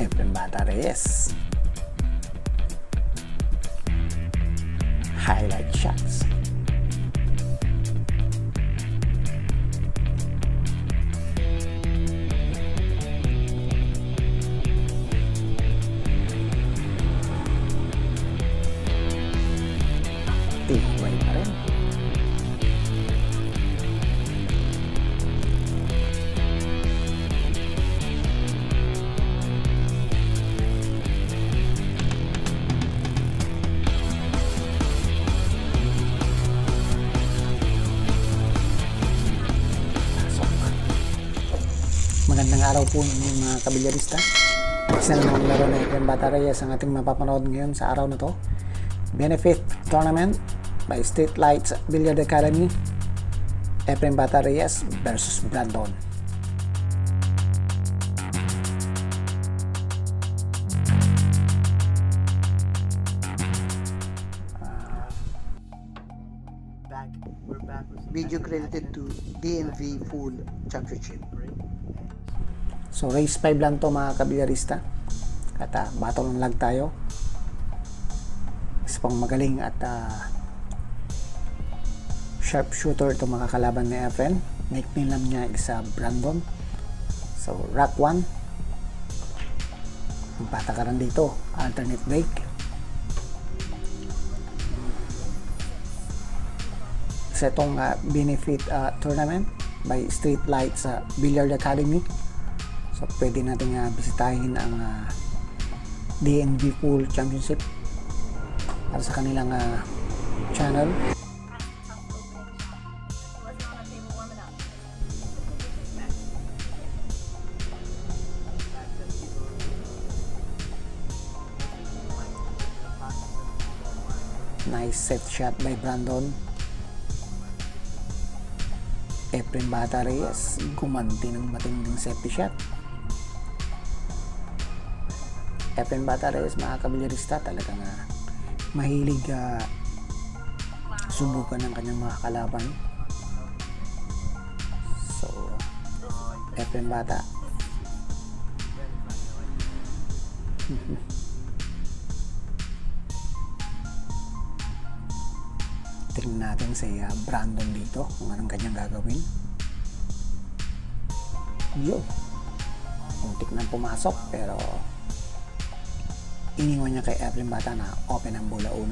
Efren Bata Reyes. Highlight shots. Tibay pa rin. Magandang araw po mga kabilyarista. Isa na naman laro na Efren Bata Reyes ang ating mapapanood ngayon sa araw na to. Benefit Tournament by Street Lights Billiard Academy. Efren Bata Reyes versus Brandon. Video credited to DNV Full Championship. So race 5 lang to mga kabilyarista. At battle ng lag tayo. Isa pang magaling at sharp shooter itong mga kalaban ni Efren. Nickname lang niya isa Brandon. So rack 1. Ang patakaran dito, alternate break. Sa itong Benefit Tournament by Street Lights Billiard Academy. So pwede natin bisitahin ang DNV Full Championship para sa kanilang channel. Nice set shot by Brandon. Efren Bata Reyes gumanti ng matinding safety shot. Efren Bata Reyes mga kabilyarista talagang mahilig subukan ng kanyang mga kalaban. So Efren Bata tingnan natin si Brandon dito kung anong kanyang gagawin. Yo, muntik nang pumasok pero iniwan niya kay Efren Bata na open ang bola 1.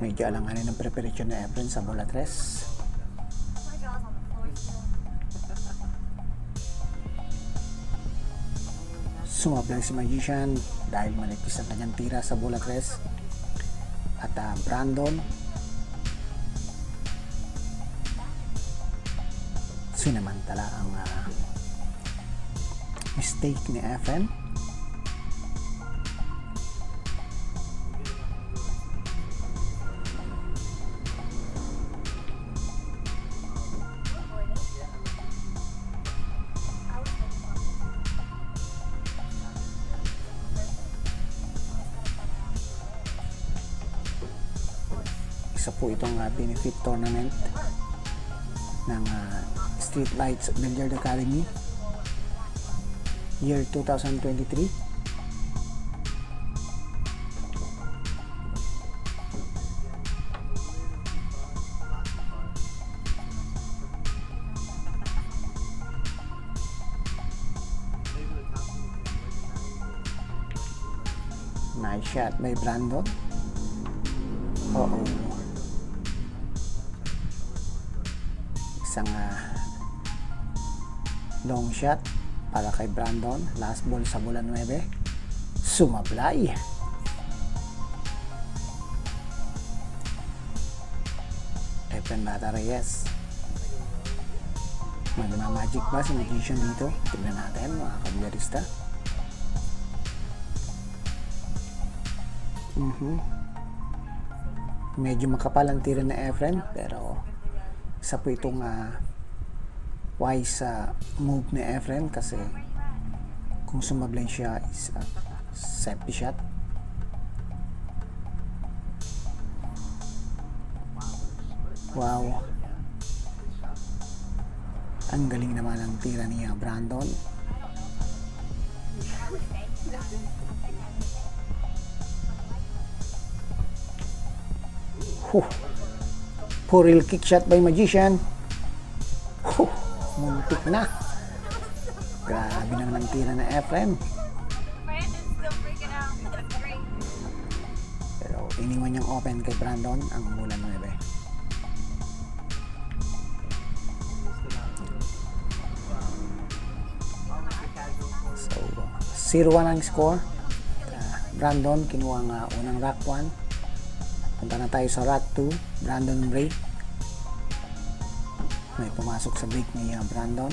Medyo alanganin ng preparation na Efren sa bola 3. Sumablay si Magician dahil manipis ang kanyang tira sa bola 3. At Brandon sinamantala ang mistake ni Efren. Isa po itong Benefit Tournament ng Street Lights Billiard Academy year 2023. Nice shot by Brandon. Isang long shot para kay Brandon. Last ball sa bola 9. Sumablay. Efren Bata Reyes. Magmamagic ba si Magician dito? Tignan natin mga kabilyarista. Medyo makapal ang tira na Efren, pero isa po itong wise move ni Efren kasi kung sumablay siya is safety shot. Wow, ang galing naman ang tira ni Brandon. Poor real kick shot by Magician. Muntik na. Grabe naman ang tira na Efren. Pero iniwan niyang open kay Brandon ang bola 9. So 0-1 ang score. Brandon kinuha ang unang rack 1. Punta na tayo sa rack 2. Brandon break. May pumasok sa break ni Brandon.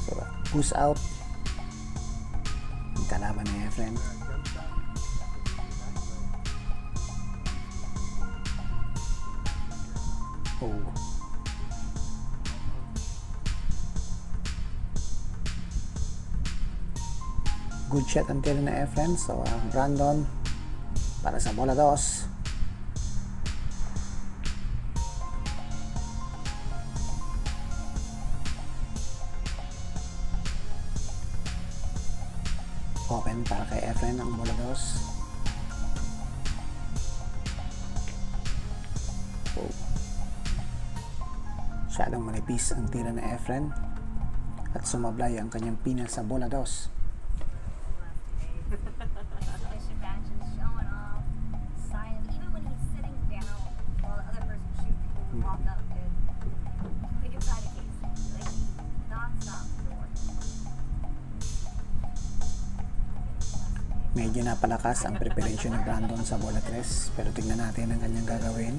So push out. Ang kalaban ni Efren. Oh. Good shot ang tira na Efren. So Brandon para sa bola 2. Open para kay Efren ang bola 2. Oh. Masyadong manipis ang tira na Efren at sumablay ang kanyang pina sa bola 2. Medyo napalakas ang preparation ng Brandon sa bola 3, pero tingnan natin ang kanyang gagawin.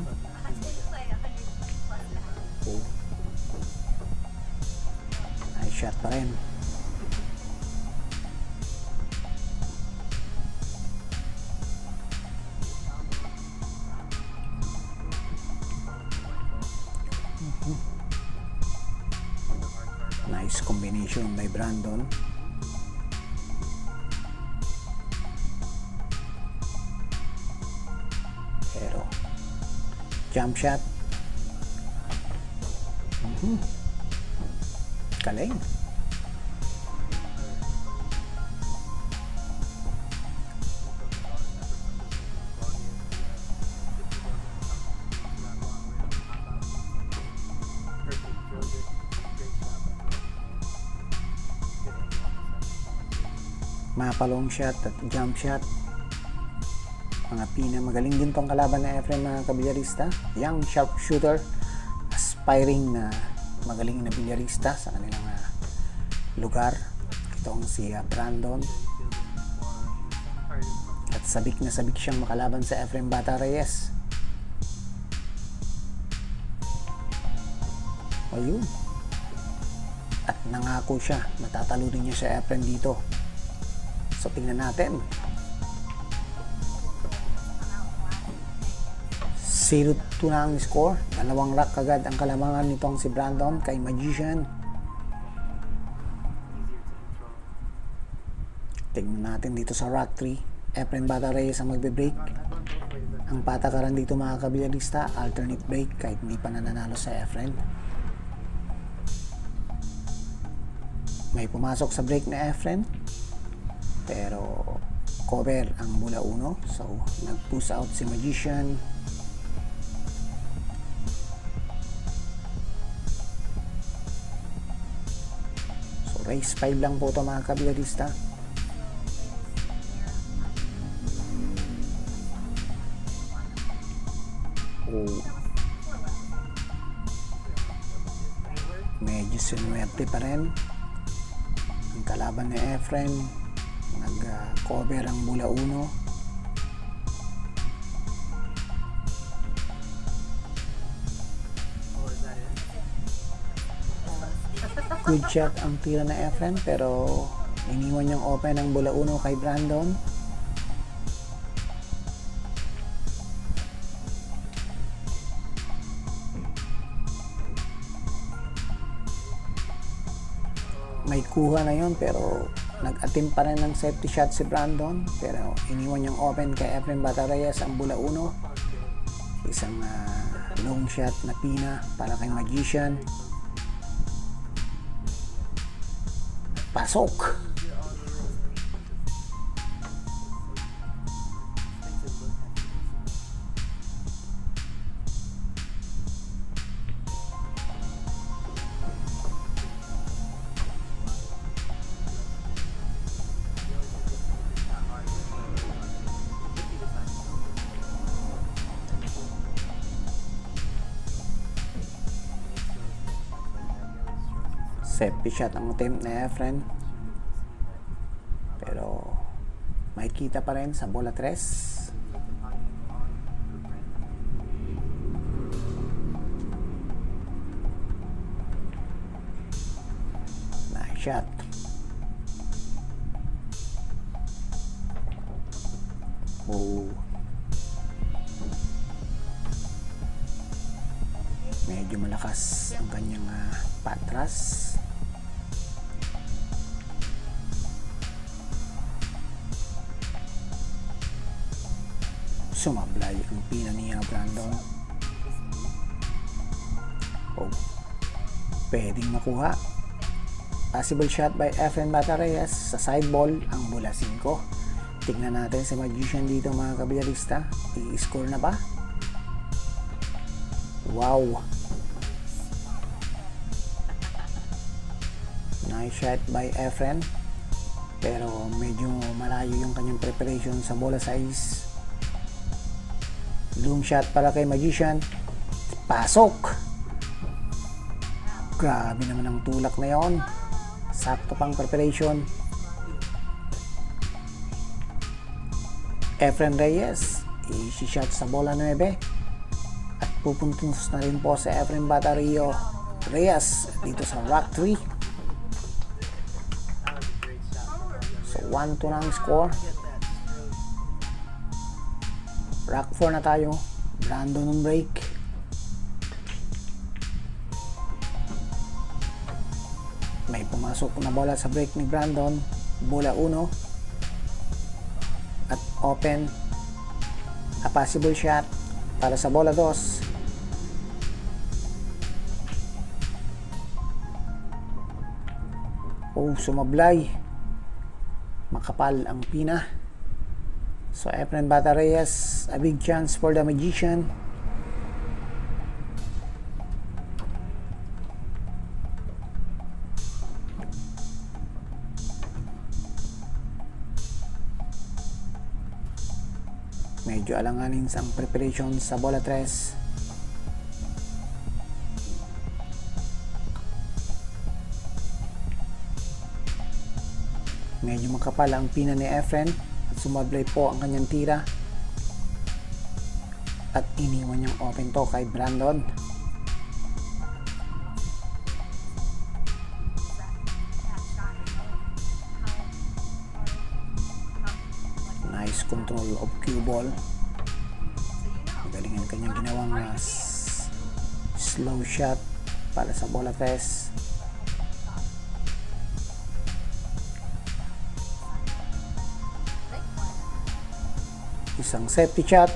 Oh. Nice shot pa rin. Nice combination by Brandon. Pero jump shot. Galing. Mapalong shot at jump shot. Mga magaling din tong kalaban na Efren, mga kabilyarista. Young sharpshooter, aspiring na magaling na bilyarista sa kanilang lugar. Itong si Brandon. At sabik na sabik siyang makalaban sa Efren Bata Reyes. Ayun. At nangako siya, matatalunin niya sa Efren dito. So tingnan natin. 0-2 na ang score. 2 rack agad ang kalamangan nitong si Brandon kay Magician. Tingnan natin dito sa rack 3. Efren Bata Reyes ang magbe-break. Ang patakaran dito, mga kabilyarista, alternate break kahit hindi pa nananalo sa Efren. May pumasok sa break na Efren, pero cover ang bola 1. So nag-push out si Magician. So race 5 lang po ito, mga kabilyarista. Oh. Medyo sinuwerte pa rin ang kalaban ni Efren. Nag-cover ang bola 1. Liquid shot ang tira na Efren, pero iniwan niyang open ang bola 1 kay Brandon. May kuha na yon, pero nag-attempt pa rin ng safety shot si Brandon, pero iniwan niyang open kay Efren Batarayas ang bola 1. Isang long shot na pina para kay Magician. Pasok. Safety shot ang attempt na Efren, pero makikita pa rin sa bola 3. Nice shot. Oh. Medyo malakas ang kanyang patras. Sumablay ang pina niya Brandon. Oh, pwedeng makuha. Possible shot by Efren Batarayas sa side ball ang bola 5. Tignan natin si Magician dito mga kabilyarista. I-score na ba? Wow, nice shot by Efren, pero medyo malayo yung kanyang preparation sa bola 6. Long shot para kay Magician. Pasok. Grabe naman ang tulak na yon. Sakto pang preparation. Efren Reyes, easy shot sa bola 9. At pupuntos na rin po sa Efren Batario Reyes dito sa Rock 3. So 1-2 na ang score. Rock 4 na tayo. Brandon on break. May pumasok na bola sa break ni Brandon. Bola 1. At open. A possible shot para sa bola 2. Oh, sumablay. Makapal ang pina. So Efren Batarayas, a big chance for the Magician. Medyo alanganin sa preparation sa bola 3. Medyo makapal ang pina ni Efren. Sumablay po ang kanyang tira at iniwan niyang open to kay Brandon. Nice control of cue ball. Magaling ang kanyang ginawang slow shot para sa bola 3. Isang safety shot.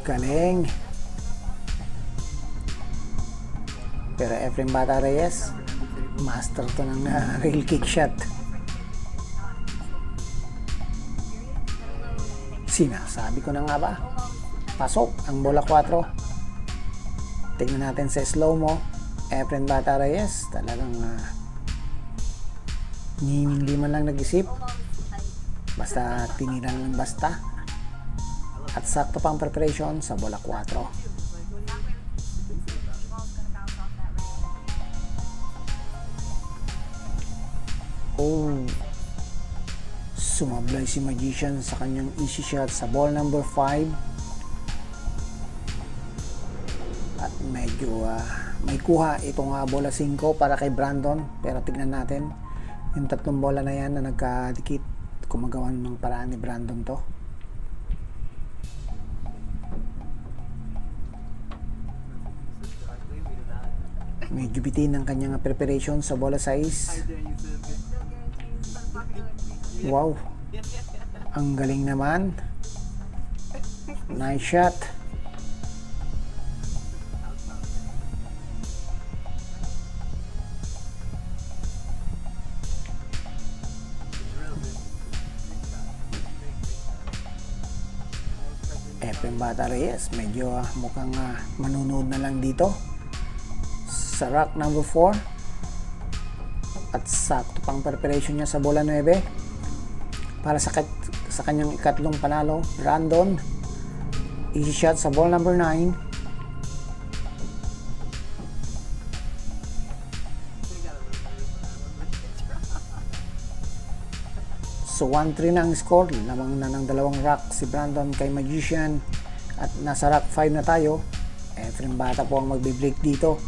Galing. Pero Efren Batarayas, master to ng rail kick shot. Sinasabi ko na nga ba? Pasok ang bola 4. Tingnan natin sa slow mo. Efren Batarayas talagang hindi man lang nag-isip. Basta tiniran lang basta. At sakto pang preparation sa bola 4. Oh, sumablay si Magician sa kanyang easy shot sa ball number 5. At medyo may kuha itong bola 5 para kay Brandon, pero tignan natin yung tatlong bola na yan na nagkadikit, kumagawa ng paraan ni Brandon to. Medyo bitin ang kanyang preparation sa bola size. Wow, ang galing naman. Nice shot. Efren Bata Reyes medyo mukhang manunood na lang dito sa rack number 4 at sakto pang preparation niya sa bola 9 para sa kanyang ikatlong panalo. Brandon, easy shot sa ball number 9. So 1-3 na ang score, lamang na ng dalawang rack si Brandon kay Magician at nasa rack 5 na tayo. Efren Bata po ang magbe-break dito.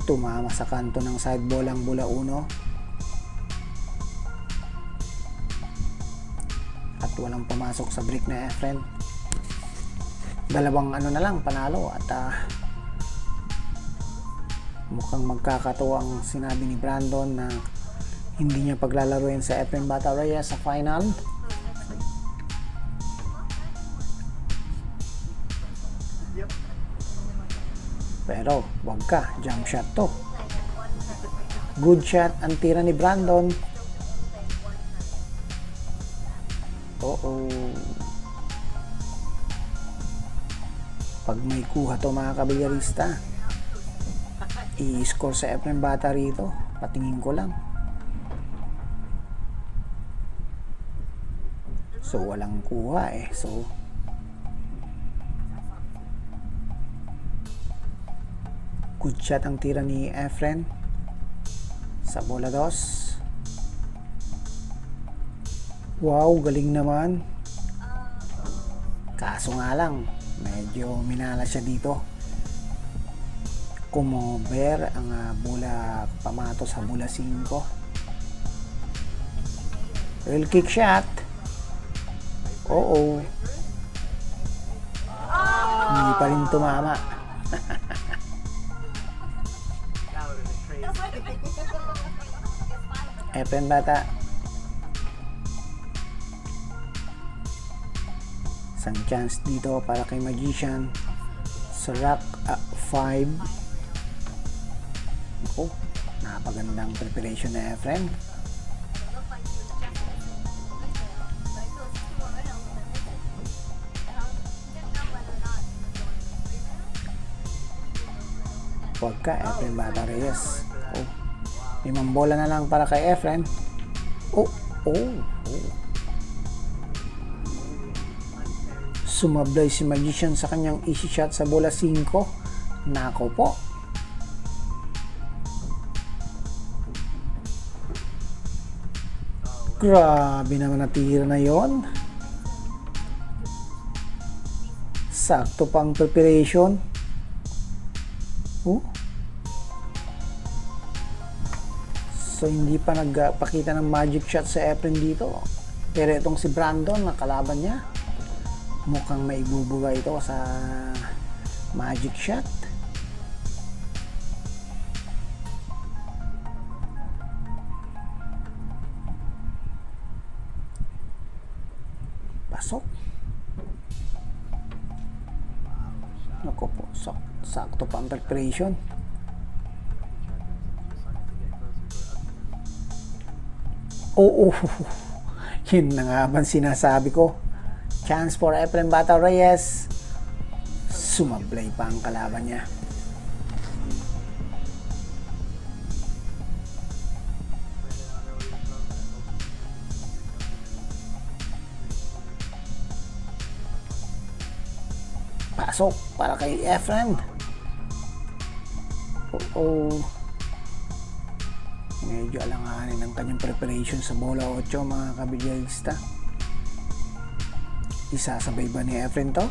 Tumama sa kanto ng side ball ang bola 1 at walang pumasok sa break na Efren. Dalawang na lang panalo at mukhang magkakatuwa ang sinabi ni Brandon na hindi niya paglalaruin sa Efren Bata Reyes sa final. Pero wag ka, jump shot to. Good shot ang tira ni Brandon. Pag may kuha to mga kabilyarista, i-score sa Efren Bata rito, patingin ko lang. So walang kuha so good shot ang tira ni Efren sa bola 2. Wow, galing naman. Kaso nga lang medyo minala siya dito. Kumover ang bola pamato sa bola 5. Real kick shot. Hindi pa rin tumama. Efren Bata. Isang chance dito para kay Magician sa rack 5. Napagandang preparation na Efren. Huwag ka, Efren Bata Reyes. 5 bola na lang para kay Efren. Sumablay si Magician sa kanyang easy shot sa bola 5. Nako po. Grabe naman natira na yon. Sakto pang preparation. So hindi pa nagpakita ng magic shot sa Efren dito. Pero itong si Brandon na kalaban niya, mukhang maibubuga ito sa magic shot. Pasok. Naku po, sakto pa ang preparation. Yun na nga ba sinasabi ko. Chance for Efren Bata Reyes. Sumablay pa ang kalaban niya. Pasok para kay Efren. Medyo alanganin ang kanyang preparation sa bola 8 mga kabilyarista. Isasabay ba ni Efren to?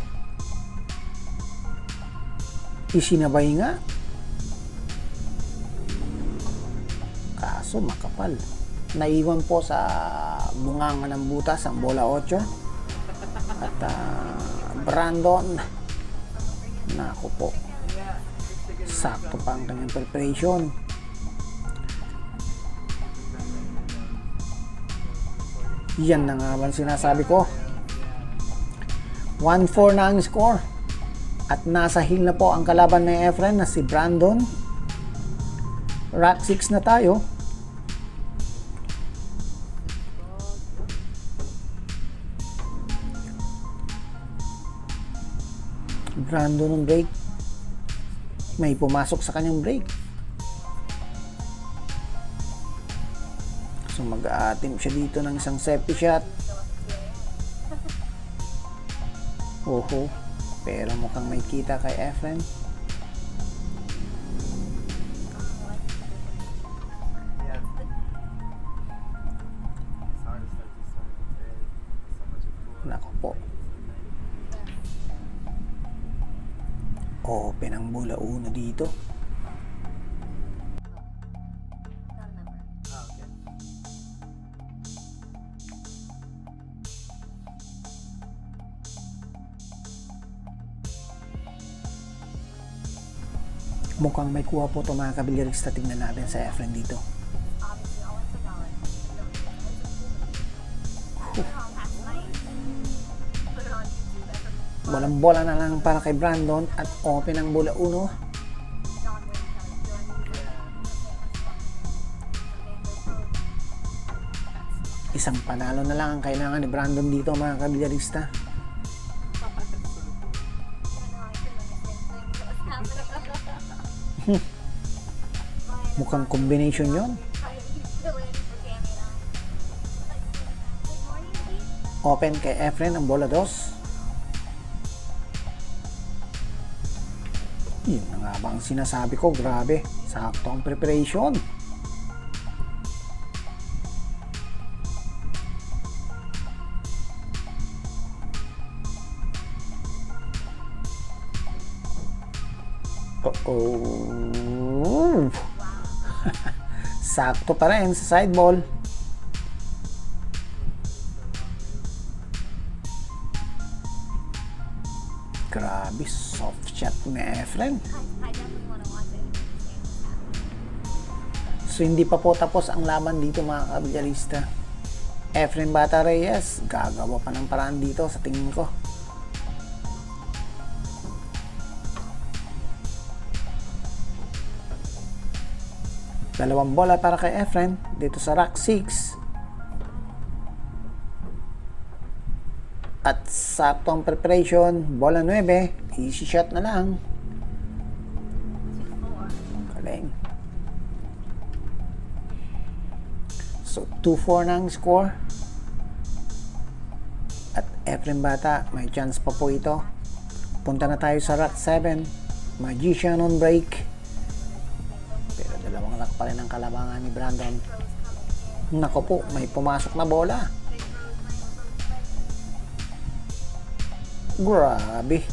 Isinabay nga. Kaso makapal. Naiwan po sa bunganga ng butas ang bola 8. At Brandon. Naku po. Sakto pa ang kanyang preparation. Yan na nga ba sinasabi ko. 1-4 na ang score. At nasa hill na po ang kalaban ni Efren na si Brandon. Rack 6 na tayo. Brandon ng break. May pumasok sa kanyang break. So mag-a-attempt siya dito ng isang safety shot. Oho. Pero mukhang may kita kay Efren. Nako po. Open ang bola 1 dito. Mukhang may kuha po ito mga kabilyarista. Tignan natin sa Efren dito. Walang bola na lang para kay Brandon at open ang bola 1. Isang panalo na lang ang kailangan ni Brandon dito mga kabilyarista. Mukhang combination yon. Open kay Efren ang bola 2. Yun na nga ba ang sinasabi ko. Grabe, sakto ang preparation. Oh. Sakto pa rin sa side ball. Grabe, soft shot ni Efren. So hindi pa po tapos ang laban dito mga kabilyarista. Efren Bata Reyes gagawa pa ng paraan dito sa tingin ko. Dalawang bola para kay Efren dito sa rack 6. At sakto ang preparation, bola 9, easy shot na lang. Galing. So 2-4 na ang score. At Efren Bata, may chance pa po ito. Punta na tayo sa rack 7. Magician on break. Pero dalawang rack pa rin ang kalabangan ni Brandon. Nako po, may pumasok na bola. Grabe.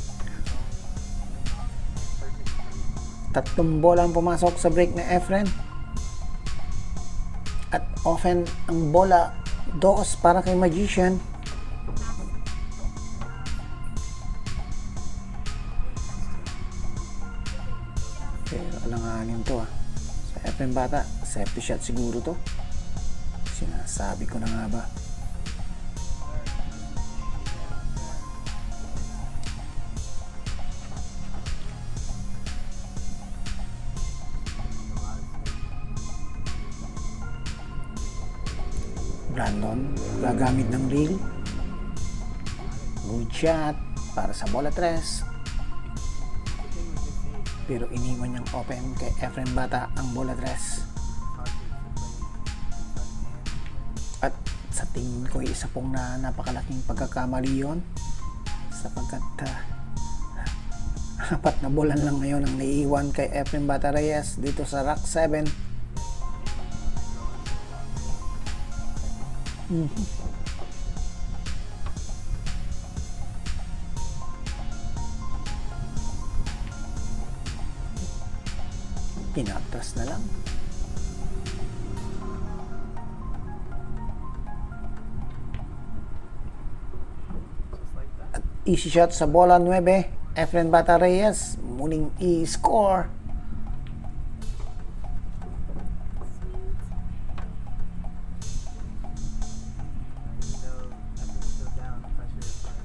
3 bola ang pumasok sa break ni Efren. At often ang bola 2 para kay Magician. Pero alanganin to sa Efren Bata. Safety shot siguro to. Sinasabi ko na nga ba. Brandon gagamit ng reel. Good shot para sa bola 3. Pero iniwan niyang open kay Efren Bata ang bola 3. At sa tingin ko isa pong napakalaking pagkakamali yun, sapagkat 4 na bola lang ngayon ang naiiwan kay Efren Bata Reyes dito sa rack 7. Pinatras na lang. At easy shot sa bola 9. Efren Bata Reyes muling i-score.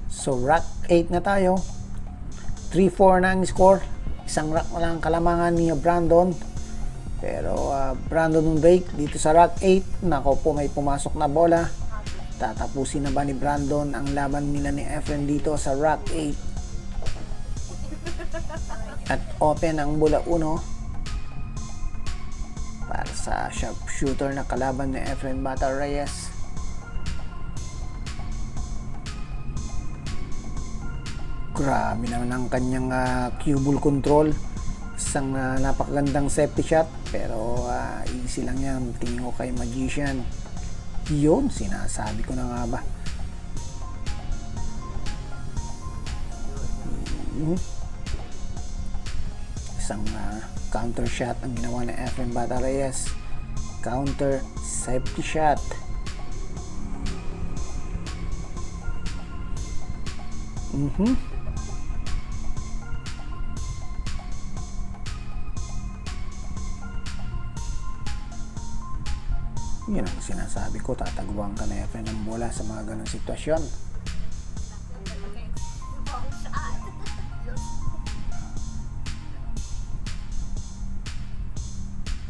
So rack 8 na tayo. 3-4 na ang score. Isang rack na lang kalamangan ni Brandon. Pero Brandon on break dito sa rack 8. Nako po, may pumasok na bola. Tatapusin na ba ni Brandon ang laban nila ni Efren dito sa rack 8? At open ang bola 1 para sa sharpshooter na kalaban ni Efren Bata Reyes. Grabe naman ang kanyang cue ball control. Isang napakagandang safety shot. Pero easy lang yan. Tingin ko kay Magician. Yun, sinasabi ko na nga ba. Isang counter shot ang ginawa ni Efren Bata Reyes. Counter safety shot. Yan ang sinasabi ko, tataguan ka na Efren ng bola sa mga ganong sitwasyon.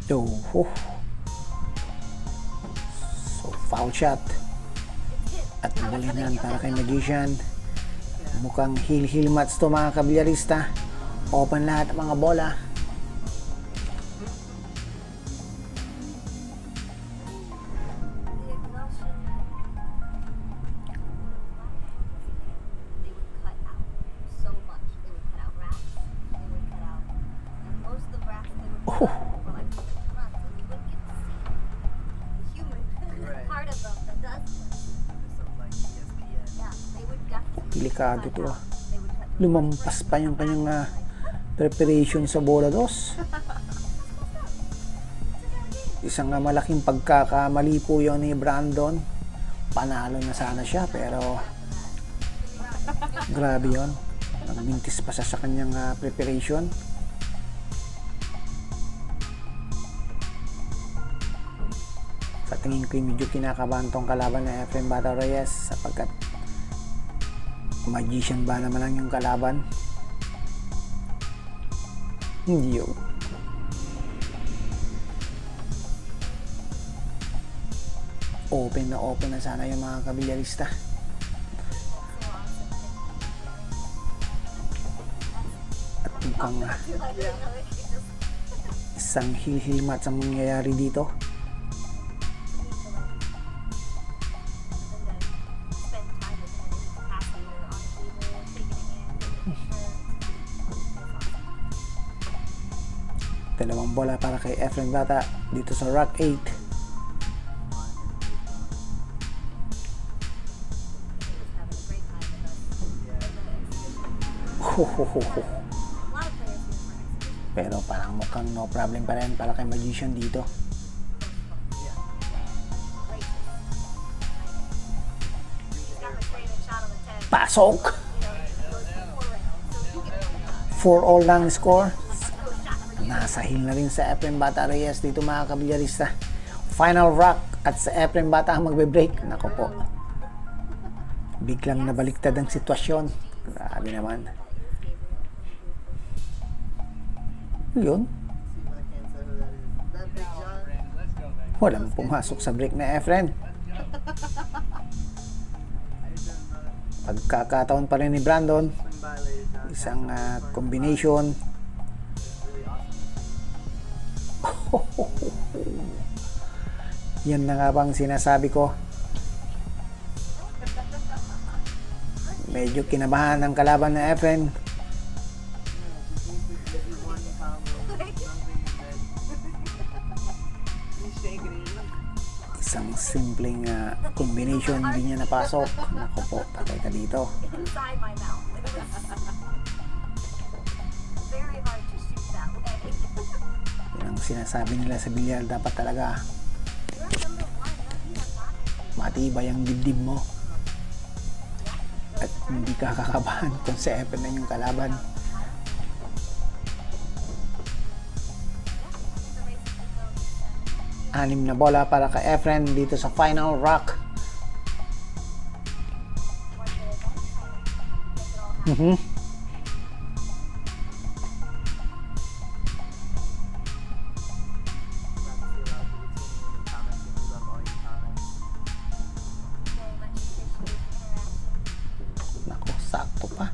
So foul shot at balinan para kay Magician. Mukhang heel match to mga kabilyarista. Open lahat ang mga bola. Delikado to. Lumampas pa yung kanyang preparation sa bola 2. Isang malaking pagkakamali po yun ni Brandon. Panalo na sana siya pero grabe yun. Nagmintis pa siya sa kanyang preparation. Sa tingin ko medyo kinakabahan tong kalaban na Efren Bata Reyes sapagkat Magician ba naman lang yung kalaban? Hindi yun. Open na sana yung mga kabilyarista. At mukhang isang heel match ang mangyayari dito. Dalawang bola para kay Efren Bata dito sa rack 8. Pero parang mukhang no problem pa rin para kay Magician dito. Pasok! 4-all lang score. Nasa heel na rin sa Efren Bata Reyes dito mga kabilyarista. Final rock at sa Efren Bata ang magbe-break. Nako po. Biglang nabaliktad ang sitwasyon. Grabe naman. Yun. Walang pumasok sa break na Efren. Pagkakataon pa rin ni Brandon. Isang combination. Yan na nga bang sinasabi ko. Medyo kinabahan ang kalaban na Efren. Isang simpleng combination hindi niya napasok. Naku po, patay ka dito. Yan ang sinasabi nila sa bilyar, dapat talaga matibay ang dibdib mo at hindi ka kakabahan kung sa Efren na yung kalaban. Anim na bola para kay Efren dito sa final rock. Nako, sakto pa.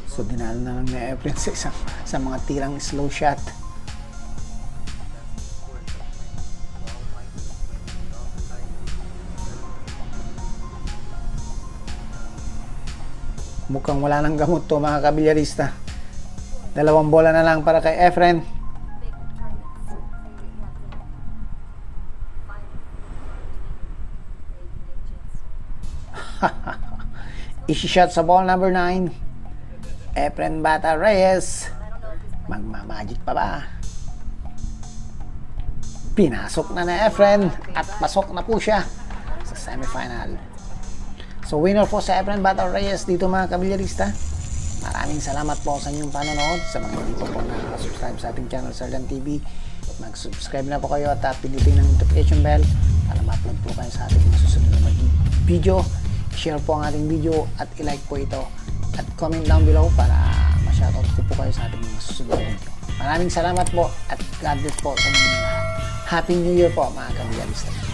So dinalo na lang ni Efren sa mga tirang slow shot. Mukhang wala nang gamot to mga kabilyarista. 2 bola na lang para kay Efren. Isi-shot sa ball number 9. Efren Bata Reyes. Magmamagic pa ba? Pinasok na Efren at pasok na po siya sa semifinal. So winner po sa Efren Bata Reyes dito mga kabilyarista. Maraming salamat po sa inyong panonood. Sa mga hindi po nakasubscribe sa ating channel Sergeant TV, mag-subscribe na po kayo at pindutin ang notification bell para ma-upload po kayo sa ating susunod na video. Share po ang ating video at i-like po ito at comment down below para ma-shoutout ko po kayo sa ating mga susunod na video. Maraming salamat po at God bless po sa inyong lahat. Happy New Year po mga kabilyarista.